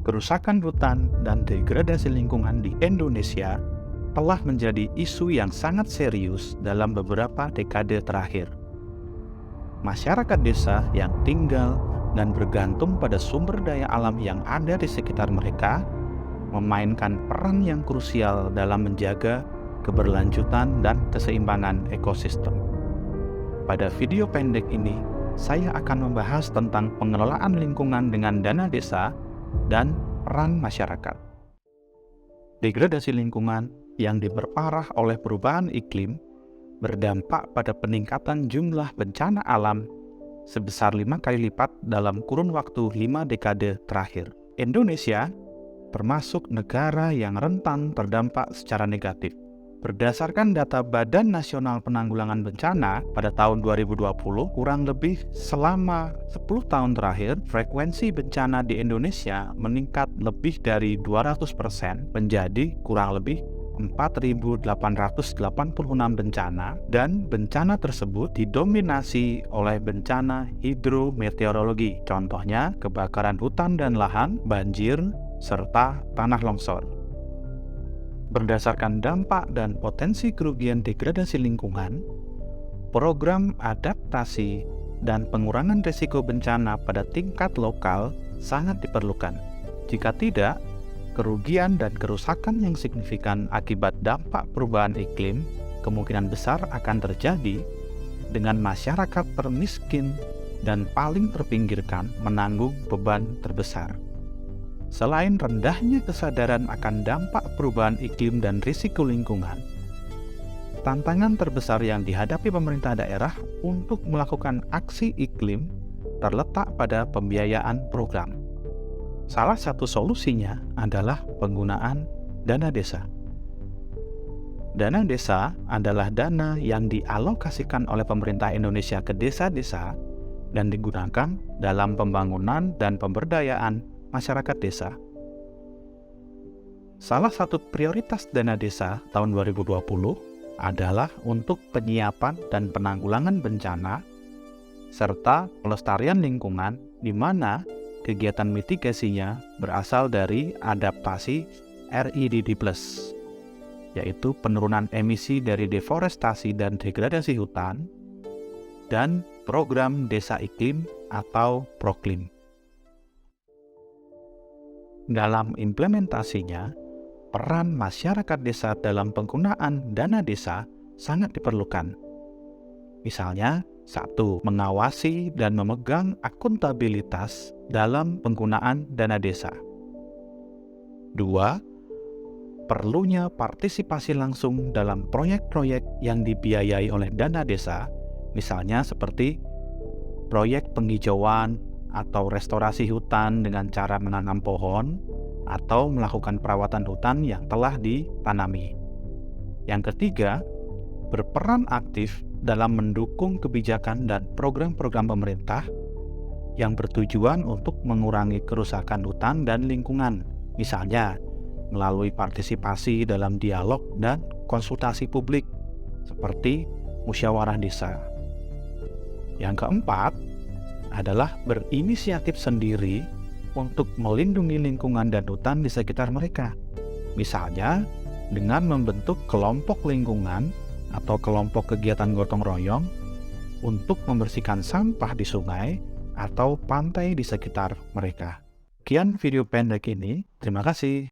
Kerusakan hutan dan degradasi lingkungan di Indonesia telah menjadi isu yang sangat serius dalam beberapa dekade terakhir. Masyarakat desa yang tinggal dan bergantung pada sumber daya alam yang ada di sekitar mereka memainkan peran yang krusial dalam menjaga keberlanjutan dan keseimbangan ekosistem. Pada video pendek ini, saya akan membahas tentang pengelolaan lingkungan dengan dana desa dan peran masyarakat. Degradasi lingkungan yang diperparah oleh perubahan iklim berdampak pada peningkatan jumlah bencana alam sebesar 5 kali lipat dalam kurun waktu 5 dekade terakhir. Indonesia termasuk negara yang rentan terdampak secara negatif. Berdasarkan data Badan Nasional Penanggulangan Bencana pada tahun 2020, kurang lebih selama 10 tahun terakhir, frekuensi bencana di Indonesia meningkat lebih dari 200% menjadi kurang lebih 4.886 bencana, dan bencana tersebut didominasi oleh bencana hidrometeorologi, contohnya kebakaran hutan dan lahan, banjir, serta tanah longsor. Berdasarkan dampak dan potensi kerugian degradasi lingkungan, program adaptasi dan pengurangan risiko bencana pada tingkat lokal sangat diperlukan. Jika tidak, kerugian dan kerusakan yang signifikan akibat dampak perubahan iklim kemungkinan besar akan terjadi dengan masyarakat termiskin dan paling terpinggirkan menanggung beban terbesar. Selain rendahnya kesadaran akan dampak perubahan iklim dan risiko lingkungan, tantangan terbesar yang dihadapi pemerintah daerah untuk melakukan aksi iklim terletak pada pembiayaan program. Salah satu solusinya adalah penggunaan dana desa. Dana desa adalah dana yang dialokasikan oleh pemerintah Indonesia ke desa-desa dan digunakan dalam pembangunan dan pemberdayaan masyarakat desa. Salah satu prioritas dana desa tahun 2020 adalah untuk penyiapan dan penanggulangan bencana serta pelestarian lingkungan, di mana kegiatan mitigasinya berasal dari adaptasi REDD+, yaitu penurunan emisi dari deforestasi dan degradasi hutan, dan program desa iklim atau Proklim. Dalam implementasinya, peran masyarakat desa dalam penggunaan dana desa sangat diperlukan. Misalnya, 1. Mengawasi dan memegang akuntabilitas dalam penggunaan dana desa. 2. Perlunya partisipasi langsung dalam proyek-proyek yang dibiayai oleh dana desa, misalnya seperti proyek penghijauan atau restorasi hutan dengan cara menanam pohon atau melakukan perawatan hutan yang telah ditanami. Yang ketiga, berperan aktif dalam mendukung kebijakan dan program-program pemerintah yang bertujuan untuk mengurangi kerusakan hutan dan lingkungan, misalnya melalui partisipasi dalam dialog dan konsultasi publik seperti musyawarah desa. Yang keempat adalah berinisiatif sendiri untuk melindungi lingkungan dan hutan di sekitar mereka, misalnya dengan membentuk kelompok lingkungan atau kelompok kegiatan gotong royong untuk membersihkan sampah di sungai atau pantai di sekitar mereka. Sekian video pendek ini, terima kasih.